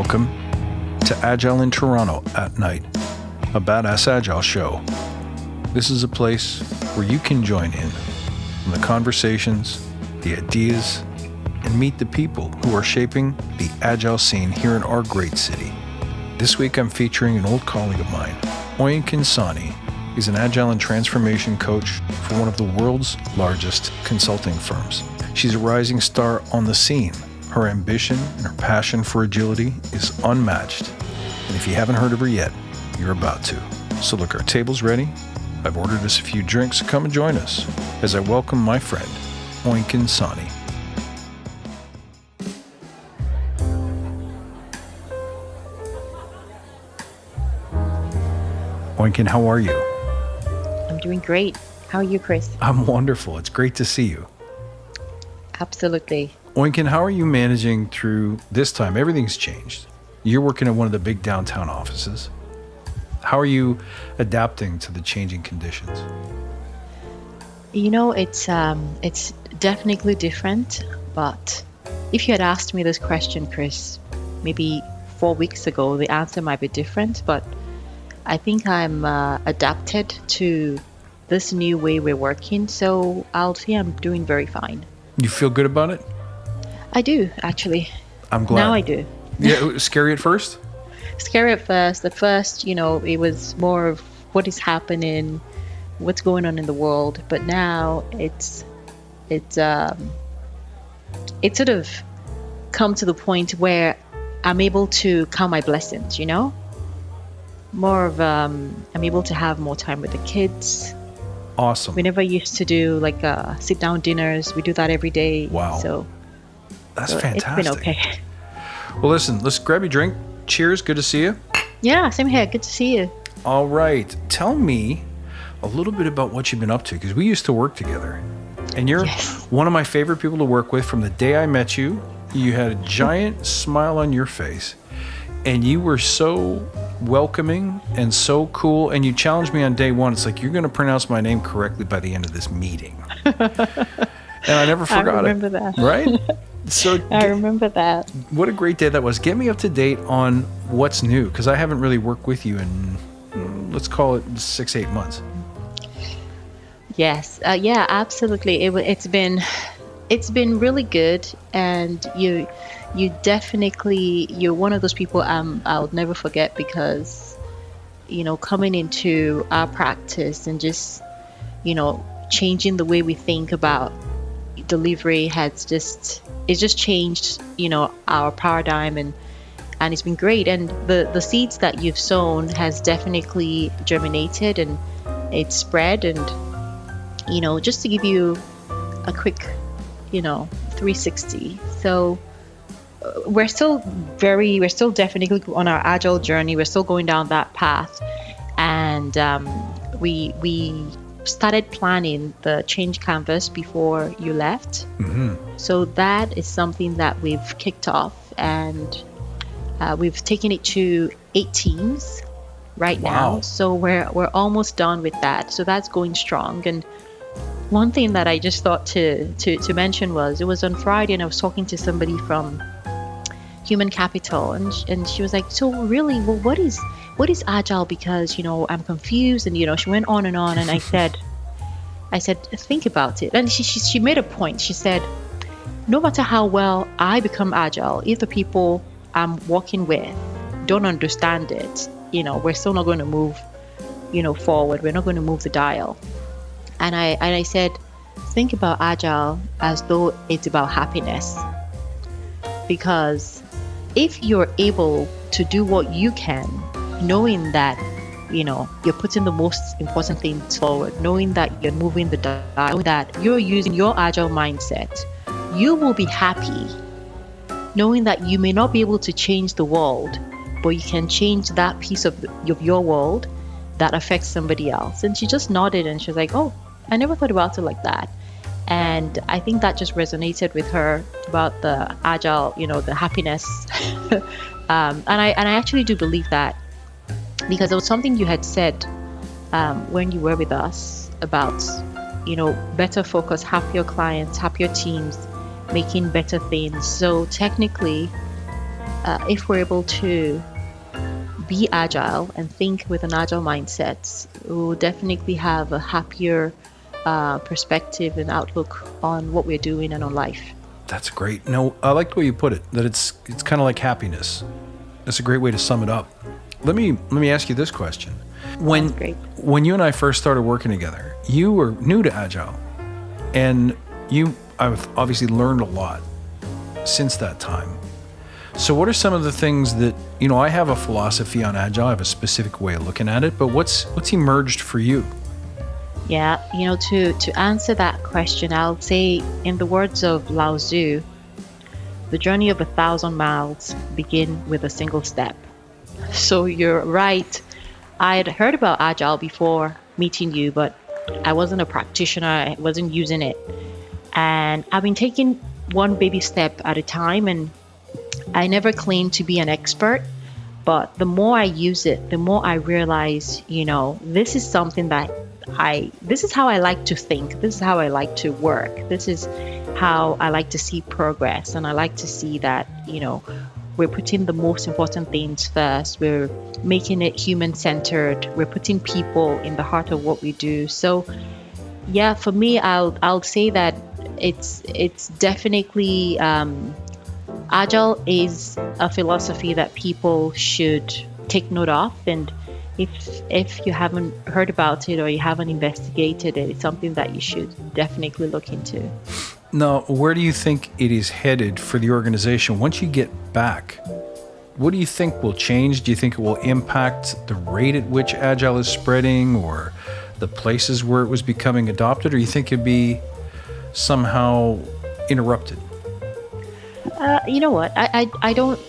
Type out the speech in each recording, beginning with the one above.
Welcome to Agile in Toronto at Night, a badass Agile show. This is a place where you can join in the conversations, the ideas, and meet the people who are shaping the Agile scene here in our great city. This week I'm featuring an old colleague of mine, Oyinkan Sanni. He's an Agile and transformation coach for one of the world's largest consulting firms. She's a rising star on the scene. Her ambition and her passion for agility is unmatched. And if you haven't heard of her yet, you're about to. So look, our table's ready. I've ordered us a few drinks, so come and join us as I welcome my friend, Oyinkan Sanni. Oyinkan, how are you? I'm doing great. How are you, Chris? I'm wonderful. It's great to see you. Absolutely. Oyinkan, how are you managing through this time? Everything's changed. You're working at one of the big downtown offices. How are you adapting to the changing conditions? You know, it's definitely different, but if you had asked me this question, Chris, maybe 4 weeks ago, the answer might be different, but I think I'm adapted to this new way we're working, so I'll say I'm doing very fine. You feel good about it? I do, actually. I'm glad. Now I do. Yeah, it was scary at first? Scary at first. At first, you know, it was more of what is happening, what's going on in the world. But now it's sort of come to the point where I'm able to count my blessings, you know? More of, I'm able to have more time with the kids. Awesome. We never used to do like sit-down dinners. We do that every day. Wow. So that's fantastic. It's been okay. Well, listen, let's grab your drink. Cheers. Good to see you. Yeah, same here. Good to see you. All right. Tell me a little bit about what you've been up to, because we used to work together. And you're one of my favorite people to work with from the day I met you. You had a giant smile on your face, and you were so welcoming and so cool. And you challenged me on day one. It's like, you're going to pronounce my name correctly by the end of this meeting. And I never forgot it. I remember that. Right? So I remember that. What a great day that was. Get me up to date on what's new, because I haven't really worked with you in, let's call it 6-8 months. Yes. Yeah, absolutely. It's been really good, and you're one of those people I'll never forget, because, you know, coming into our practice and just, you know, changing the way we think about delivery it's just changed, you know, our paradigm, and it's been great. And the seeds that you've sown has definitely germinated, and it's spread. And, you know, just to give you a quick, you know, 360. So we're still definitely on our agile journey. We're still going down that path, and we started planning the change canvas before you left. Mm-hmm. So that is something that we've kicked off, and we've taken it to 8 teams right now. So we're almost done with that. So that's going strong. And one thing that I just thought to mention was, it was on Friday, and I was talking to somebody from human capital, and she was like, so really, well, what is agile? Because, you know, I'm confused. And, you know, she went on, and I said, think about it. And she made a point. She said, no matter how well I become agile, if the people I'm working with don't understand it, you know, we're still not going to move, you know, forward. We're not going to move the dial. And I said, think about agile as though it's about happiness. Because if you're able to do what you can, knowing that, you know, you're putting the most important things forward, knowing that you're moving the dial, knowing that you're using your agile mindset, you will be happy, knowing that you may not be able to change the world, but you can change that piece of your world that affects somebody else. And she just nodded, and she was like, oh, I never thought about it like that. And I think that just resonated with her about the agile, you know, the happiness. And I actually do believe that, because it was something you had said when you were with us about, you know, better focus, happier clients, happier teams, making better things. So technically, if we're able to be agile and think with an agile mindset, we'll definitely have a happier perspective and outlook on what we're doing and on life. That's great. No, I like the way you put it, that it's kind of like happiness. That's a great way to sum it up. Let me ask you this question. When you and I first started working together, you were new to Agile, and I've obviously learned a lot since that time. So what are some of the things that, I have a philosophy on Agile, I have a specific way of looking at it, but what's emerged for you? Yeah, to answer that question, I'll say in the words of Lao Tzu, the journey of 1,000 miles begin with a single step. So you're right. I'd heard about Agile before meeting you, but I wasn't a practitioner. I wasn't using it. And I've been taking one baby step at a time, and I never claimed to be an expert. But the more I use it, the more I realize, this is something that this is how I like to think. This is how I like to work. This is how I like to see progress. And I like to see that, we're putting the most important things first. We're making it human-centered. We're putting people in the heart of what we do. So, yeah, for me, I'll say that it's definitely Agile is a philosophy that people should take note of. And if you haven't heard about it or you haven't investigated it, it's something that you should definitely look into. Now, where do you think it is headed for the organization once you get back? What do you think will change? Do you think it will impact the rate at which Agile is spreading, or the places where it was becoming adopted, or you think it'd be somehow interrupted? You know what? I don't.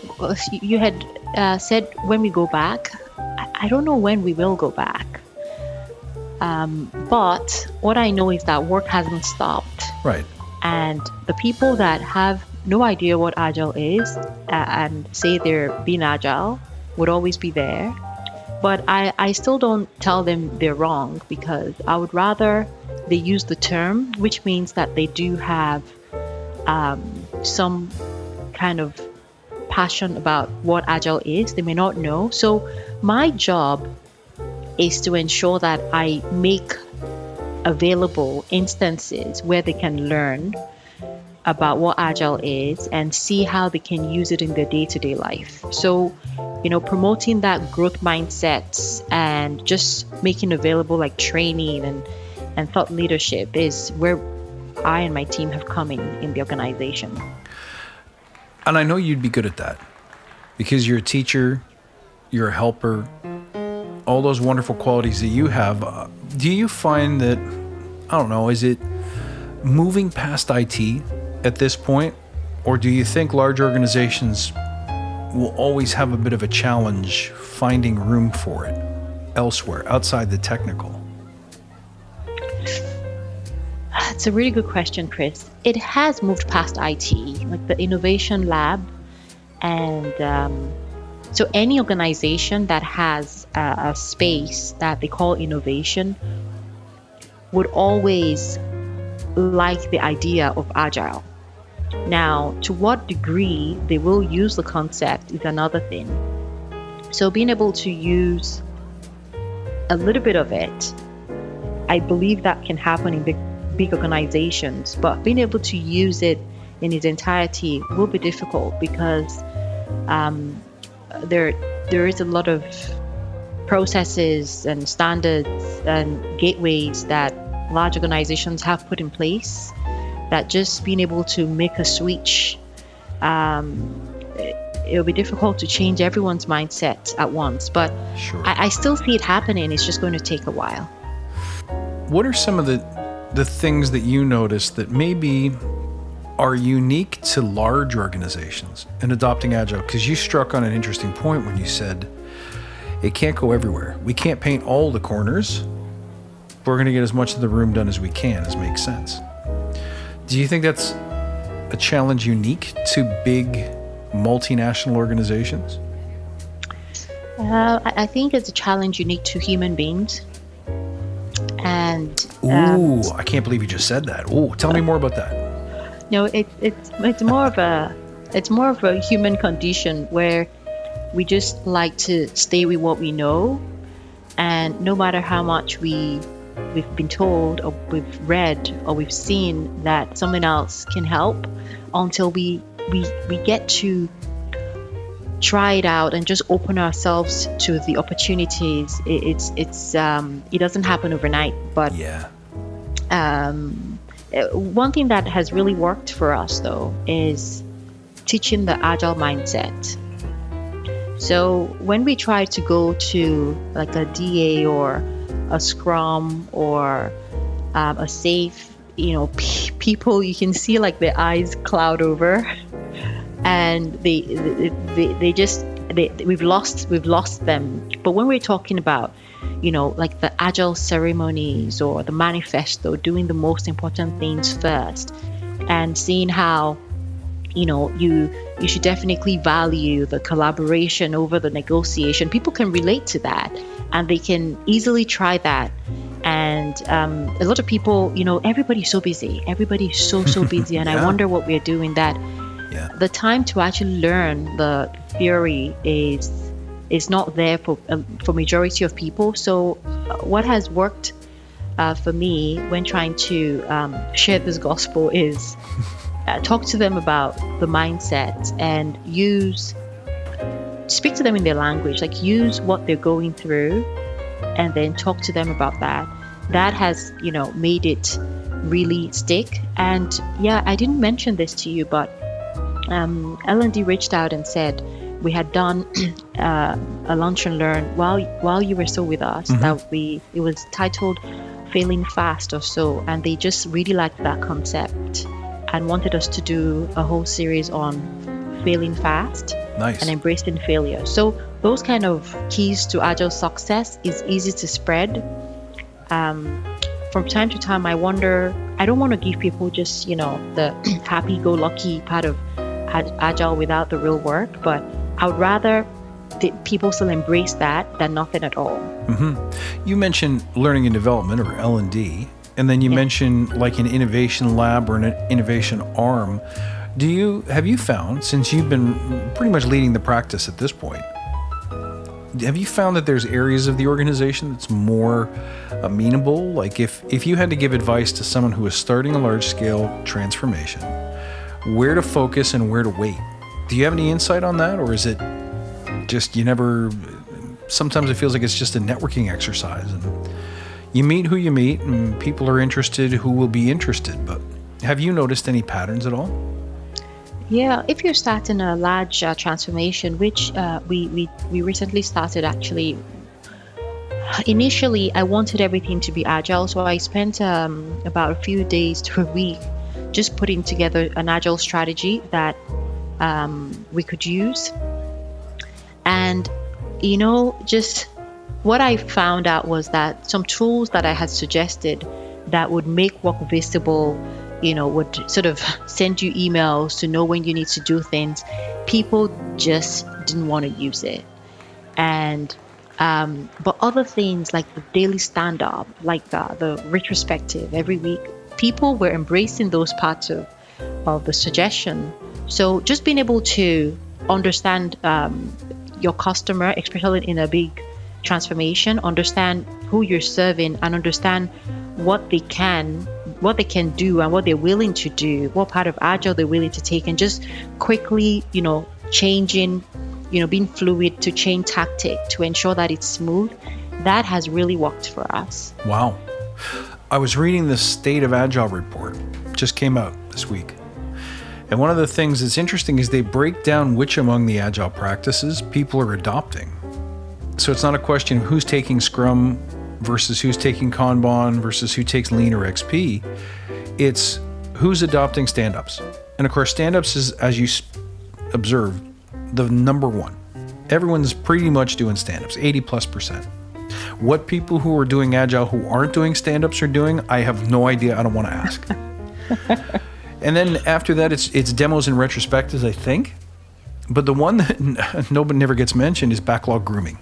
You had said when we go back. I don't know when we will go back. But what I know is that work hasn't stopped. Right. And the people that have no idea what Agile is and say they're being Agile would always be there. But I still don't tell them they're wrong, because I would rather they use the term, which means that they do have some kind of passion about what Agile is. They may not know. So my job is to ensure that I make available instances where they can learn about what Agile is and see how they can use it in their day-to-day life. So, promoting that growth mindset and just making available like training and thought leadership is where I and my team have come in the organization. And I know you'd be good at that because you're a teacher, you're a helper, all those wonderful qualities that you have. Do you find that, I don't know, is it moving past IT at this point? Or do you think large organizations will always have a bit of a challenge finding room for it elsewhere, outside the technical? It's a really good question, Chris. It has moved past IT, like the innovation lab. And so any organization that has a space that they call innovation would always like the idea of Agile. Now, to what degree they will use the concept is another thing. So being able to use a little bit of it, I believe that can happen in big organizations, but being able to use it in its entirety will be difficult because there is a lot of processes and standards and gateways that large organizations have put in place that just being able to make a switch, it'll be difficult to change everyone's mindset at once. But sure. I still see it happening. It's just going to take a while. What are some of the things that you notice that maybe are unique to large organizations in adopting Agile? Because you struck on an interesting point when you said it can't go everywhere. We can't paint all the corners. We're going to get as much of the room done as we can, as makes sense. Do you think that's a challenge unique to big multinational organizations? I think it's a challenge unique to human beings. And I can't believe you just said that. Ooh, tell me more about that. No, it's more of a it's more of a human condition where we just like to stay with what we know, and no matter how much we've been told or we've read or we've seen that someone else can help, until we get to try it out and just open ourselves to the opportunities. It doesn't happen overnight, but Yeah. One thing that has really worked for us though is teaching the agile mindset. So when we try to go to like a DA or a Scrum or a safe, people, you can see like their eyes cloud over, and we've lost them. But when we're talking about, like the agile ceremonies or the manifesto, doing the most important things first, and seeing how, you should definitely value the collaboration over the negotiation. People can relate to that, and they can easily try that. And a lot of people, everybody's so busy. Everybody's so busy, and Yeah. I wonder what we're doing that. Yeah. The time to actually learn the theory is not there for majority of people. So what has worked for me when trying to share this gospel is talk to them about the mindset and speak to them in their language, like use what they're going through, and then talk to them about that. That has, made it really stick. And yeah, I didn't mention this to you, but L&D reached out and said we had done a lunch and learn while you were still with us. Mm-hmm. It was titled Failing Fast or so, and they just really liked that concept and wanted us to do a whole series on failing fast. Nice. And embracing failure. So those kind of keys to agile success is easy to spread. From time to time, I don't want to give people just, the happy-go-lucky part of agile without the real work, but I would rather people still embrace that than nothing at all. Mm-hmm. You mentioned learning and development, or L&D, and then you mentioned like an innovation lab or an innovation arm. Have you found, since you've been pretty much leading the practice at this point, have you found that there's areas of the organization that's more amenable? Like if you had to give advice to someone who is starting a large-scale transformation, where to focus and where to wait? Do you have any insight on that? Or is it just sometimes it feels like it's just a networking exercise, and you meet who you meet, and people are interested who will be interested. But have you noticed any patterns at all? Yeah, if you're starting a large transformation, which we recently started actually. Initially, I wanted everything to be agile, so I spent about a few days to a week just putting together an agile strategy that we could use. And just what I found out was that some tools that I had suggested that would make work visible, would sort of send you emails to know when you need to do things, people just didn't want to use it. And but other things like the daily stand-up, like the retrospective every week, people were embracing those parts of the suggestion. So just being able to understand your customer, especially in a big transformation, understand who you're serving, and understand what they can do and what they're willing to do, what part of agile they're willing to take, and just quickly, changing, being fluid to change tactic to ensure that it's smooth. That has really worked for us. Wow. I was reading the State of Agile report, just came out this week. And one of the things that's interesting is they break down which among the agile practices people are adopting. So it's not a question of who's taking Scrum versus who's taking Kanban versus who takes Lean or XP. It's who's adopting stand-ups. And of course, stand-ups is, as you observed, the number one. Everyone's pretty much doing stand-ups, 80+%. What people who are doing agile who aren't doing stand-ups are doing, I have no idea. I don't want to ask. And then after that, it's demos and retrospectives, I think. But the one that nobody never gets mentioned is backlog grooming.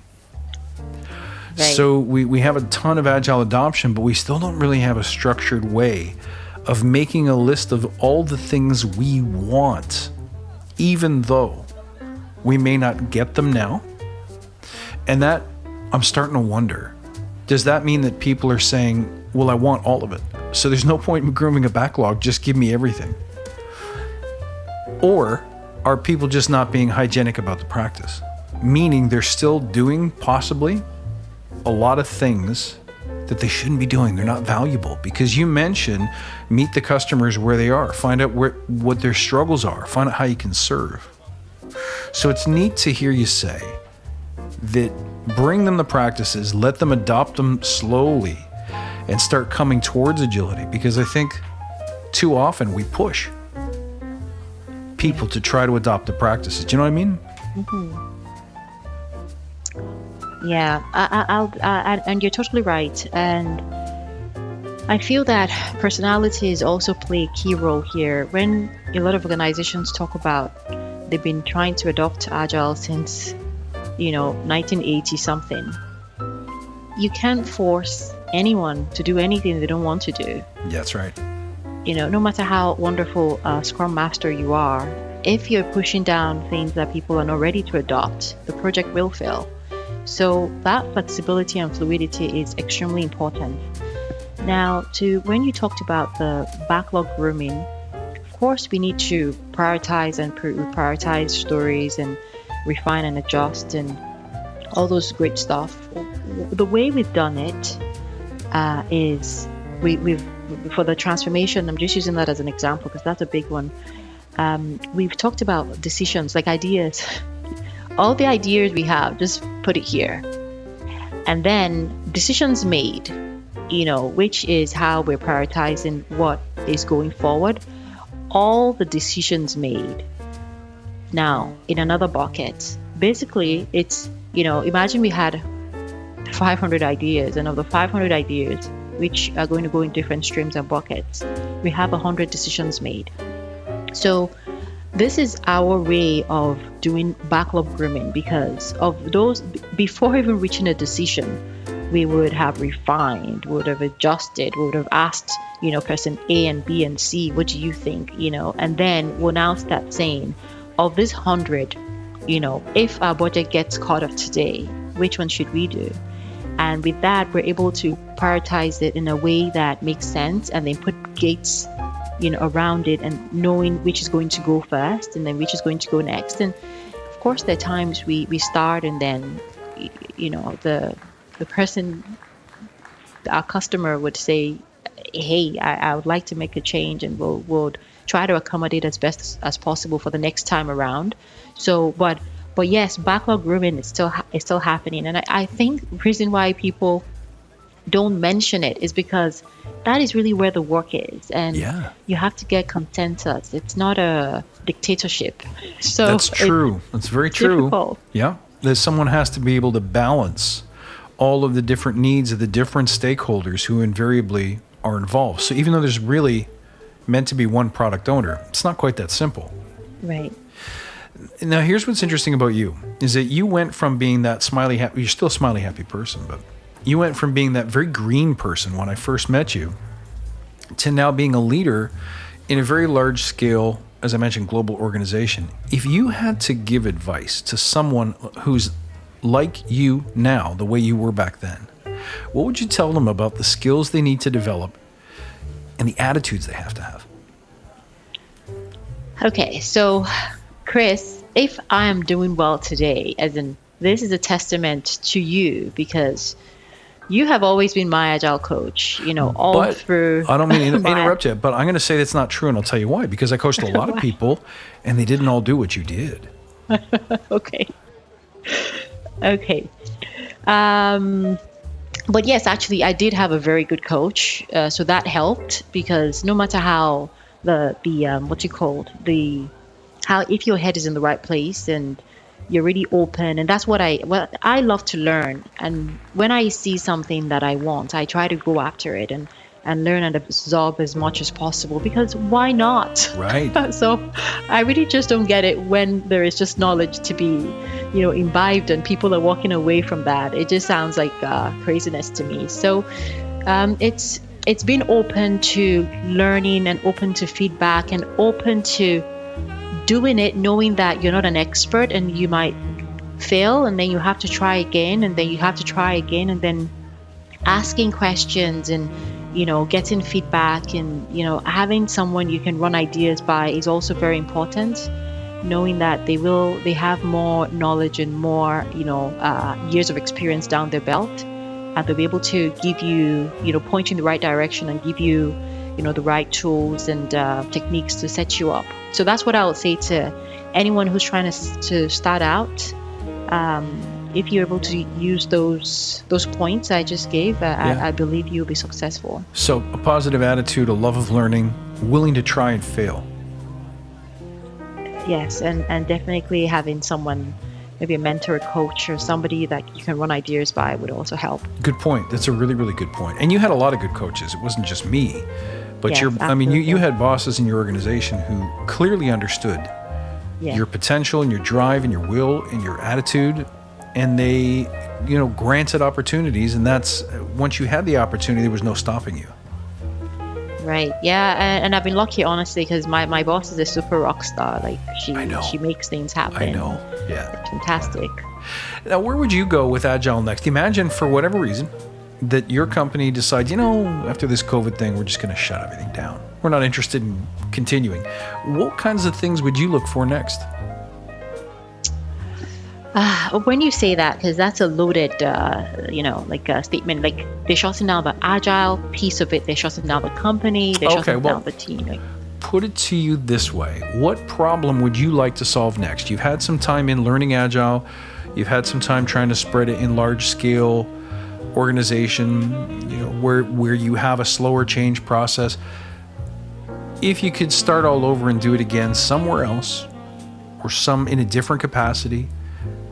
Right. So we have a ton of agile adoption, but we still don't really have a structured way of making a list of all the things we want even though we may not get them now. And that, I'm starting to wonder, does that mean that people are saying, well, I want all of it, so there's no point in grooming a backlog, just give me everything? Or are people just not being hygienic about the practice? Meaning they're still doing possibly a lot of things that they shouldn't be doing. They're not valuable, because you mentioned meet the customers where they are, find out what their struggles are, find out how you can serve. So it's neat to hear you say that bring them the practices, let them adopt them slowly, and start coming towards agility, because I think too often we push people to try to adopt the practices. Do you know what I mean? Mm-hmm. Yeah, and you're totally right. And I feel that personalities also play a key role here. When a lot of organizations talk about they've been trying to adopt Agile since, 1980 something, you can't force anyone to do anything they don't want to do. That's right. No matter how wonderful a Scrum Master you are, if you're pushing down things that people are not ready to adopt, the project will fail. So that flexibility and fluidity is extremely important. Now, when you talked about the backlog grooming, of course, we need to prioritize and prioritize stories and refine and adjust and all those great stuff. The way we've done it is we've for the transformation. I'm just using that as an example because that's a big one. We've talked about decisions, like ideas. All the ideas we have, just put it here. And then decisions made, which is how we're prioritizing what is going forward. All the decisions made. Now, in another bucket, basically it's, imagine we had 500 ideas, and of the 500 ideas, which are going to go in different streams and buckets, we have 100 decisions made. So this is our way of doing backlog grooming, because of those, before even reaching a decision, we would have refined, would have adjusted, would have asked, person A and B and C, what do you think, and then we'll now start saying, of this 100, if our budget gets cut off today, which one should we do? And with that, we're able to prioritize it in a way that makes sense, and then put gates around it, and knowing which is going to go first and then which is going to go next. And of course, there are times we start, and then the person, our customer, would say, hey, I would like to make a change, and we'll try to accommodate as best as possible for the next time around. So but yes, backlog grooming is still happening. And I think the reason why people don't mention it is because that is really where the work is, and you have to get consensus. It's not a dictatorship. So that's true. That's very true. Difficult. Yeah, someone has to be able to balance all of the different needs of the different stakeholders who invariably are involved. So even though there's really meant to be one product owner, it's not quite that simple. Right. Now, here's what's interesting about you, is that you went from being that smiley, happy, you're still a smiley, happy person, but you went from being that very green person when I first met you to now being a leader in a very large scale, as I mentioned, global organization. If you had to give advice to someone who's like you now, the way you were back then, what would you tell them about the skills they need to develop and the attitudes they have to have? Okay, so Chris, if I am doing well today, as in this is a testament to you, because you have always been my Agile coach, all through. I don't mean to interrupt you, but I'm going to say that's not true, and I'll tell you why. Because I coached a lot of people, and they didn't all do what you did. Okay. But yes, actually, I did have a very good coach, so that helped, because no matter how if your head is in the right place and you're really open, and that's what I love to learn. And when I see something that I want, I try to go after it and learn and absorb as much as possible, because why not? Right. So I really just don't get it when there is just knowledge to be, imbibed and people are walking away from that. It just sounds like craziness to me. So it's been open to learning and open to feedback and open to doing it knowing that you're not an expert and you might fail, and then you have to try again, and then you have to try again, and then asking questions and getting feedback, and having someone you can run ideas by is also very important, knowing that they have more knowledge and more years of experience down their belt, and they'll be able to give you point you in the right direction and give you the right tools and techniques to set you up. So that's what I would say to anyone who's trying to start out. If you're able to use those points I just gave, I believe you'll be successful. So a positive attitude, a love of learning, willing to try and fail. Yes, and definitely having someone, maybe a mentor, a coach, or somebody that you can run ideas by would also help. Good point. That's a really, really good point. And you had a lot of good coaches. It wasn't just me, but Yes, you had bosses in your organization who clearly understood your potential and your drive and your will and your attitude, and they, granted opportunities, and that's, once you had the opportunity, there was no stopping you. Right. Yeah. And I've been lucky, honestly, because my boss is a super rock star. Like she makes things happen. I know. Yeah. It's fantastic. Now, where would you go with Agile next? Imagine, for whatever reason, that your company decides, after this COVID thing, we're just going to shut everything down. We're not interested in continuing. What kinds of things would you look for next? When you say that, because that's a loaded, statement. Like, they're shutting down the Agile piece of it. They're shutting down the company. They're shutting down the team. Put it to you this way. What problem would you like to solve next? You've had some time in learning Agile. You've had some time trying to spread it in large scale organization, where you have a slower change process. If you could start all over and do it again somewhere else, or in a different capacity,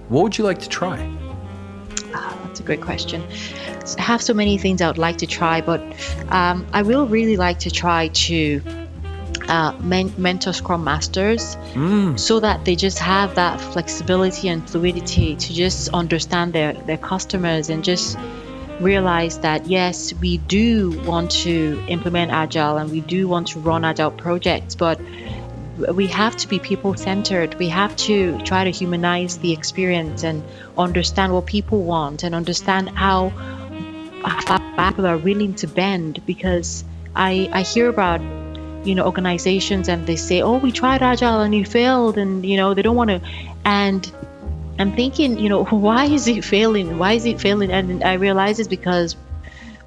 what would you like to try? That's a great question. I have so many things I would like to try, but I will really like to try to mentor Scrum Masters, so that they just have that flexibility and fluidity to just understand their customers and just realize that, yes, we do want to implement Agile and we do want to run Agile projects, but we have to be people-centered. We have to try to humanize the experience and understand what people want and understand how people are willing to bend, because I hear about organizations and they say, oh, we tried Agile and it failed, and they don't want to, and I'm thinking, why is it failing? And I realize it's because,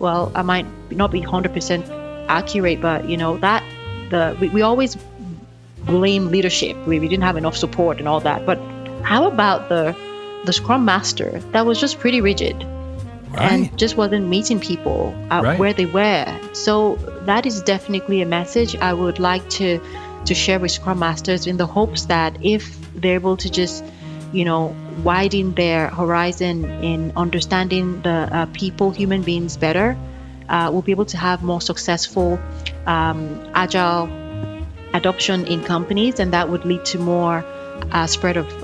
well, I might not be 100% accurate, but we always blame leadership. We didn't have enough support and all that. But how about the Scrum Master that was just pretty rigid and just wasn't meeting people where they were? So that is definitely a message I would like to share with Scrum Masters, in the hopes that if they're able to just widen their horizon in understanding the human beings better, we'll be able to have more successful Agile adoption in companies, and that would lead to more a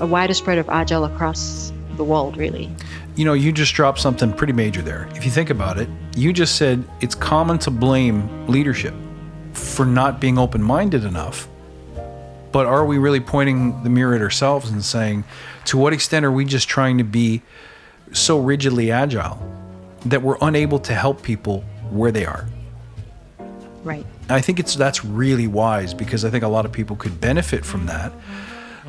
wider spread of Agile across the world, really. You just dropped something pretty major there. If you think about it, you just said it's common to blame leadership for not being open-minded enough. But are we really pointing the mirror at ourselves and saying, to what extent are we just trying to be so rigidly agile that we're unable to help people where they are? Right. I think that's really wise, because I think a lot of people could benefit from that,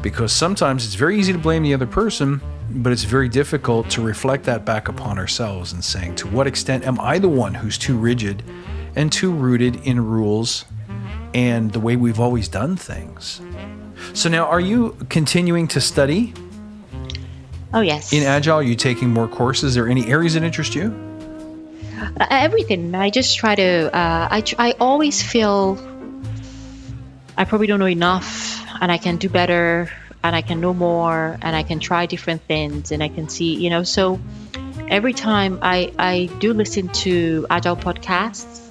because sometimes it's very easy to blame the other person, but it's very difficult to reflect that back upon ourselves and saying, to what extent am I the one who's too rigid and too rooted in rules and the way we've always done things? So now, are you continuing to study? Oh, yes. In Agile, are you taking more courses? Are there any areas that interest you? Everything. I just try to, I always feel I probably don't know enough, and I can do better, and I can know more, and I can try different things, and I can see, so every time I do listen to Agile podcasts.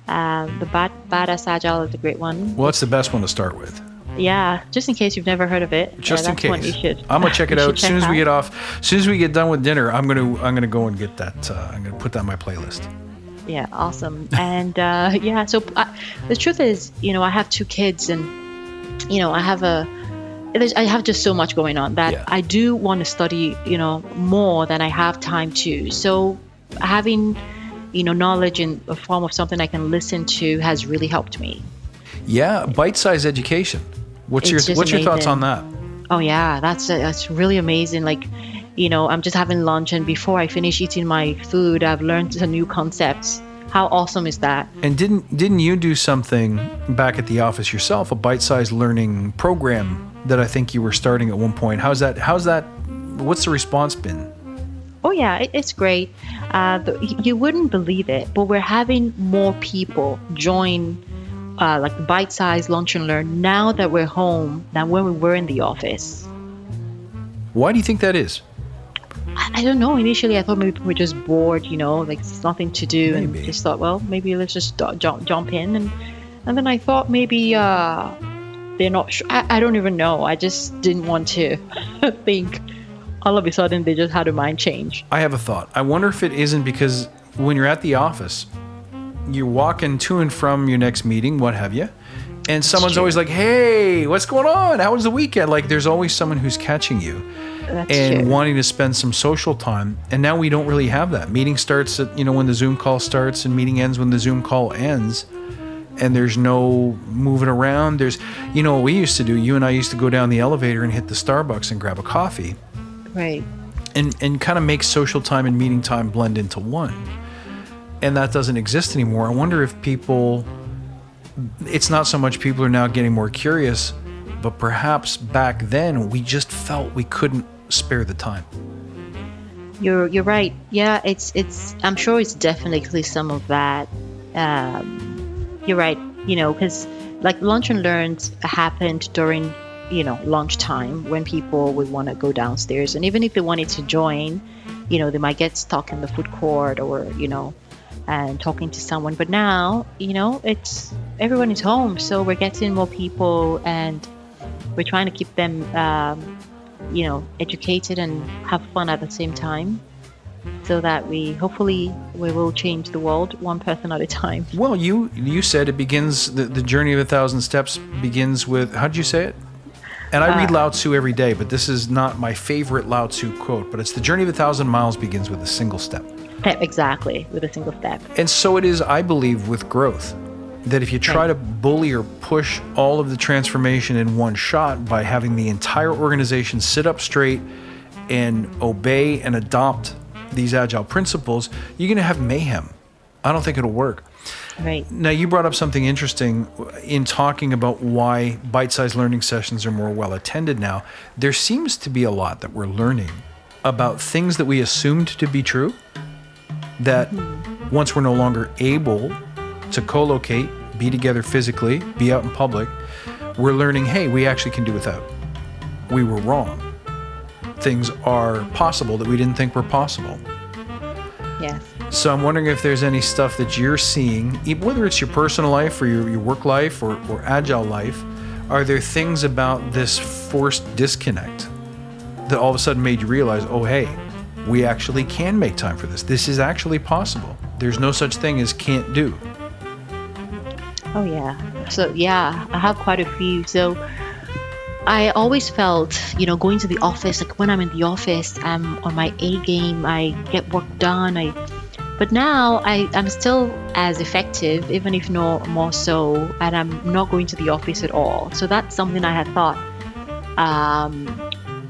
The Badass Agile is a great one. Well, that's the best one to start with. Yeah, just in case you've never heard of it. Just in case. One you should, I'm gonna check it out as soon as we get off. As soon as we get done with dinner, I'm gonna go and get that. I'm gonna put that on my playlist. Yeah, awesome. And so the truth is, I have 2 kids, and I have just so much going on that Yeah. I do want to study, more than I have time to. So having, knowledge in a form of something I can listen to has really helped me. Yeah, bite-sized education. What's It's just your thoughts on amazing. that? Oh yeah, that's really amazing. Like, I'm just having lunch, and before I finish eating my food, I've learned a new concept. How awesome is that? And didn't you do something back at the office yourself, a bite-sized learning program that I think you were starting at one point? How's that? What's the response been? Oh yeah, it's great. You wouldn't believe it, but we're having more people join, like the bite-sized lunch and learn now that we're home than when we were in the office. Why do you think that is? I don't know. Initially, I thought maybe we were just bored, like it's nothing to do, and Maybe. just thought, well, maybe let's just jump in, and then I thought maybe they're not sure. I don't even know. I just didn't want to think. All of a sudden, they just had a mind change. I have a thought. I wonder if it isn't because when you're at the office, you're walking to and from your next meeting, what have you, and someone's true. always like, "Hey, what's going on? How was the weekend?" Like, there's always someone who's catching you That's and true. wanting to spend some social time. And now we don't really have that. Meeting starts at, when the Zoom call starts, and meeting ends when the Zoom call ends. And there's no moving around. There's, what we used to do, you and I used to go down the elevator and hit the Starbucks and grab a coffee Right. and kind of make social time and meeting time blend into one. And that doesn't exist anymore. I wonder if it's not so much people are now getting more curious, but perhaps back then we just felt we couldn't spare the time. You're right. Yeah, it's. I'm sure it's definitely some of that. You're right. Because like lunch and learns happened during lunchtime when people would want to go downstairs, and even if they wanted to join, they might get stuck in the food court or and talking to someone. But now, it's everyone is home, so we're getting more people, and we're trying to keep them, educated and have fun at the same time, so that we will change the world one person at a time. Well, you said it begins, the journey of 1,000 steps begins with, how did you say it? And I read Lao Tzu every day, but this is not my favorite Lao Tzu quote, but it's the journey of 1,000 miles begins with a single step. Exactly, with a single step. And so it is, I believe, with growth, that if you try to bully or push all of the transformation in one shot by having the entire organization sit up straight and obey and adopt these agile principles, you're going to have mayhem. I don't think it'll work. Right. Now, you brought up something interesting in talking about why bite-sized learning sessions are more well attended now. There seems to be a lot that we're learning about things that we assumed to be true, that once we're no longer able to co-locate, be together physically, be out in public, we're learning, hey, we actually can do without. We were wrong. Things are possible that we didn't think were possible. Yes. So I'm wondering if there's any stuff that you're seeing, whether it's your personal life or your work life or agile life, are there things about this forced disconnect that all of a sudden made you realize, oh, hey, we actually can make time for this. This is actually possible. There's no such thing as can't do. Oh yeah. So yeah, I have quite a few. So I always felt, going to the office, like when I'm in the office, I'm on my A game, I get work done. But now I'm still as effective, even if no more so, and I'm not going to the office at all. So that's something I had thought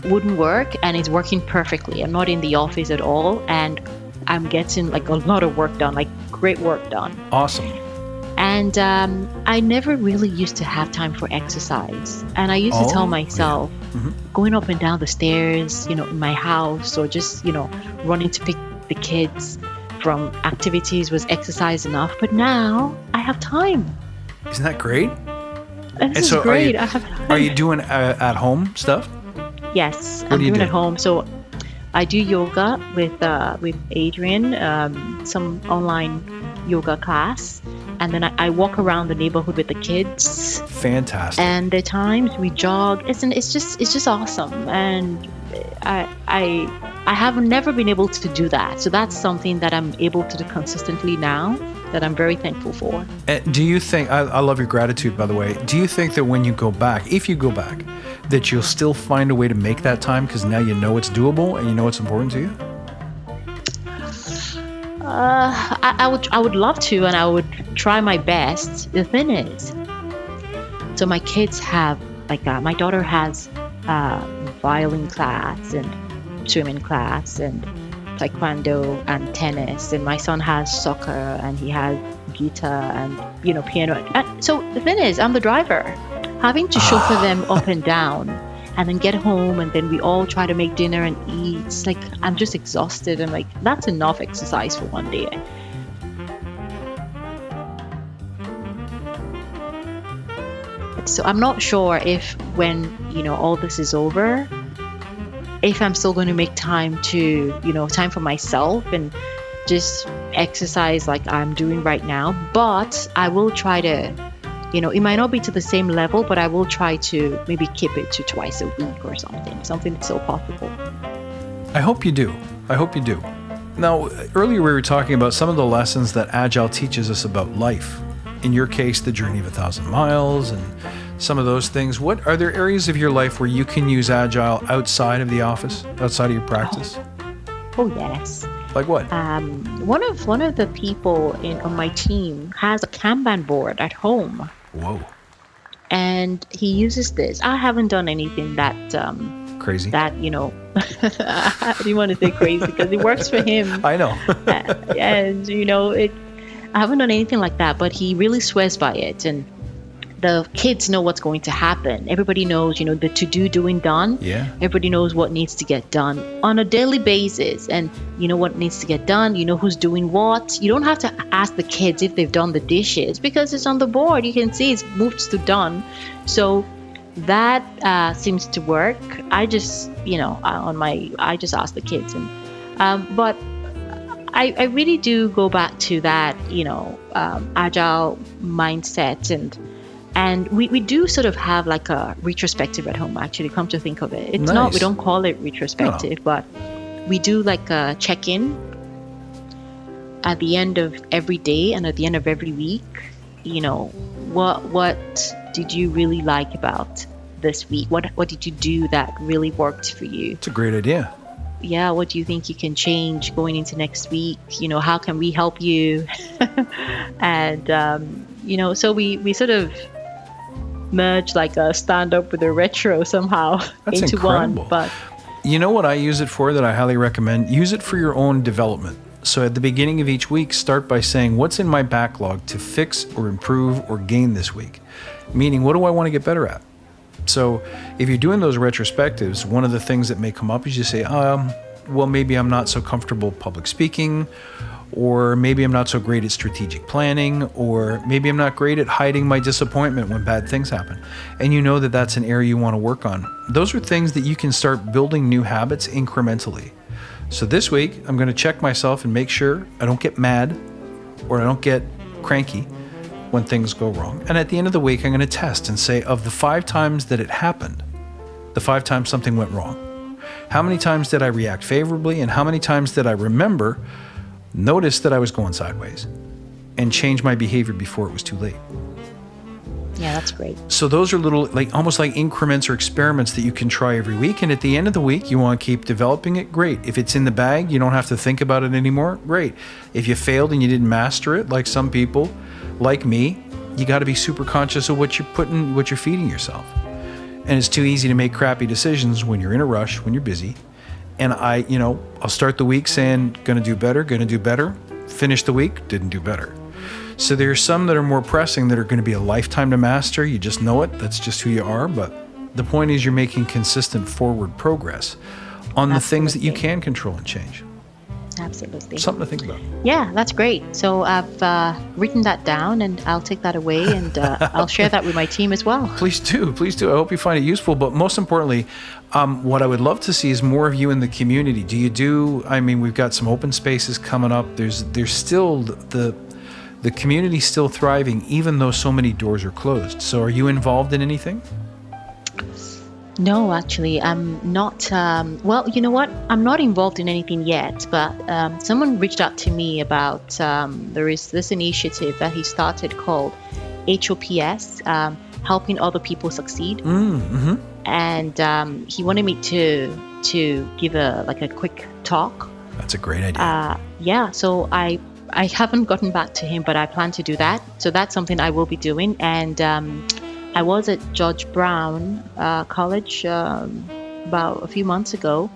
wouldn't work, and it's working perfectly. I'm not in the office at all, and I'm getting like a lot of work done, like great work done. Awesome. And I never really used to have time for exercise. And I used to tell myself, going up and down the stairs, in my house, or just, running to pick the kids from activities was exercise enough. But now I have time. Isn't that great? And this is great. I have time. Are you doing at home stuff? Yes, What I'm do you doing do? at home. So I do yoga with Adrian, some online yoga class, and then I walk around the neighborhood with the kids. Fantastic. And there are times we jog. It's just awesome, and I have never been able to do that. So that's something that I'm able to do consistently now that I'm very thankful for. And do you think, I love your gratitude, by the way, do you think that when you go back, if you go back, that you'll still find a way to make that time because now you know it's doable and you know it's important to you? I would love to, and I would try my best. The thing is, so my kids have, my daughter has violin class and swimming class and taekwondo and tennis, and my son has soccer and he has guitar and piano. And so the thing is, I'm the driver, having to chauffeur them up and down, and then get home, and then we all try to make dinner and eat. It's like I'm just exhausted. I'm like, that's enough exercise for one day. So I'm not sure if when all this is over, if I'm still going to make time to time for myself and just exercise like I'm doing right now. But I will try to, it might not be to the same level, but I will try to maybe keep it to twice a week or something that's still possible. I hope you do. Now, earlier we were talking about some of the lessons that Agile teaches us about life. In your case, the journey of 1,000 miles and some of those things. What are there areas of your life where you can use Agile outside of the office, outside of your practice? Oh yes. Like what? One of the people on my team has a Kanban board at home. Whoa. And he uses this. I haven't done anything that crazy. That I didn't want to say crazy because it works for him. I know. And I haven't done anything like that, but he really swears by it. And the kids know what's going to happen. Everybody knows, the to-do, doing, done. Yeah. Everybody knows what needs to get done on a daily basis. And you know what needs to get done. You know who's doing what. You don't have to ask the kids if they've done the dishes because it's on the board. You can see it's moved to done. So that seems to work. I just, I just ask the kids. And but I really do go back to that, Agile mindset. And we do sort of have like a retrospective at home, actually, come to think of it. It's nice. we don't call it retrospective, but we do like a check-in at the end of every day and at the end of every week. What did you really like about this week? What did you do that really worked for you? It's a great idea. Yeah, what do you think you can change going into next week? How can we help you? And, so we sort of merge like a stand-up with a retro somehow. That's into incredible. One. But you know what I use it for that I highly recommend? Use it for your own development. So at the beginning of each week, start by saying, what's in my backlog to fix or improve or gain this week? Meaning, what do I want to get better at? So if you're doing those retrospectives, one of the things that may come up is you say, well, maybe I'm not so comfortable public speaking, or maybe I'm not so great at strategic planning, or maybe I'm not great at hiding my disappointment when bad things happen. And you know that that's an area you want to work on. Those are things that you can start building new habits incrementally. So this week, I'm going to check myself and make sure I don't get mad or I don't get cranky when things go wrong. And at the end of the week, I'm going to test and say, of the 5 times that it happened, the 5 times something went wrong, how many times did I react favorably and how many times did I remember, notice that I was going sideways and change my behavior before it was too late? yeah, that's great. So those are little, almost like increments or experiments that you can try every week. And at the end of the week, you want to keep developing it. Great. If it's in the bag, you don't have to think about it anymore. Great. If you failed and you didn't master it, like some people, like me, you got to be super conscious of what you're feeding yourself. And it's too easy to make crappy decisions when you're in a rush, when you're busy. And I'll start the week saying, going to do better. Finish the week, didn't do better. So there's some that are more pressing that are going to be a lifetime to master. You just know it. That's just who you are. But the point is you're making consistent forward progress on the things that you can control and change. Absolutely. Something to think about. Yeah, that's great. So I've written that down and I'll take that away and I'll share that with my team as well. Please do. I hope you find it useful. But most importantly, what I would love to see is more of you in the community. We've got some open spaces coming up. There's still the community's still thriving, even though so many doors are closed. So are you involved in anything? No, actually, I'm not. Well, you know what? I'm not involved in anything yet, but someone reached out to me about there is this initiative that he started called HOPS, helping other people succeed. Mm-hmm. And he wanted me to give a quick talk. That's a great idea. Yeah, so I haven't gotten back to him, but I plan to do that. So that's something I will be doing. And I was at George Brown College about a few months ago.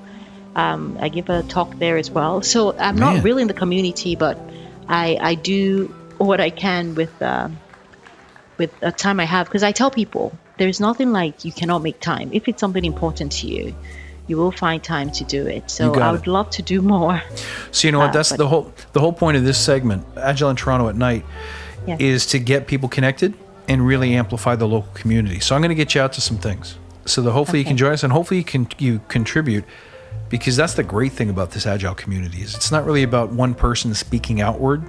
I give a talk there as well. So I'm not really in the community, but I do what I can with the time I have. Because I tell people, there's nothing like you cannot make time. If it's something important to you, you will find time to do it. So I would love to do more. So you know what? That's the whole point of this segment, Agile in Toronto at Night, is to get people connected and really amplify the local community. So I'm going to get you out to some things so that hopefully you can join us, and hopefully you contribute, because that's the great thing about this Agile community is it's not really about one person speaking outward.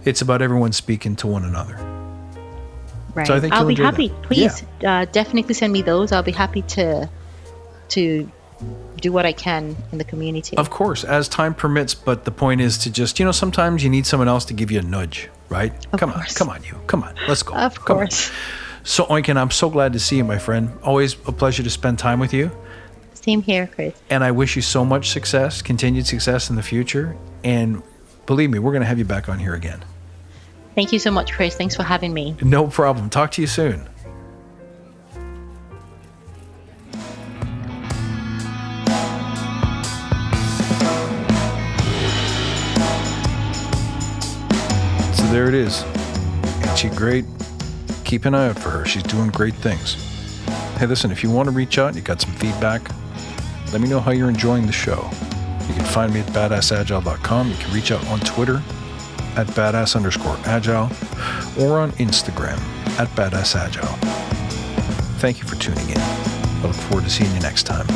It's about everyone speaking to one another. Right. So I think I'll be happy. That. Please definitely send me those. I'll be happy to do what I can in the community. Of course, as time permits, but the point is to just, sometimes you need someone else to give you a nudge, right? Come on, let's go. Of course. So, Oyinkan, I'm so glad to see you, my friend. Always a pleasure to spend time with you. Same here, Chris. And I wish you so much success, continued success in the future. And believe me, we're going to have you back on here again. Thank you so much, Chris. Thanks for having me. No problem. Talk to you soon. There it is. Ain't she great? Keep an eye out for her. She's doing great things. Hey, listen, if you want to reach out and you got some feedback, let me know how you're enjoying the show. You can find me at badassagile.com. You can reach out on Twitter at badass_agile or on Instagram at badassagile. Thank you for tuning in. I look forward to seeing you next time.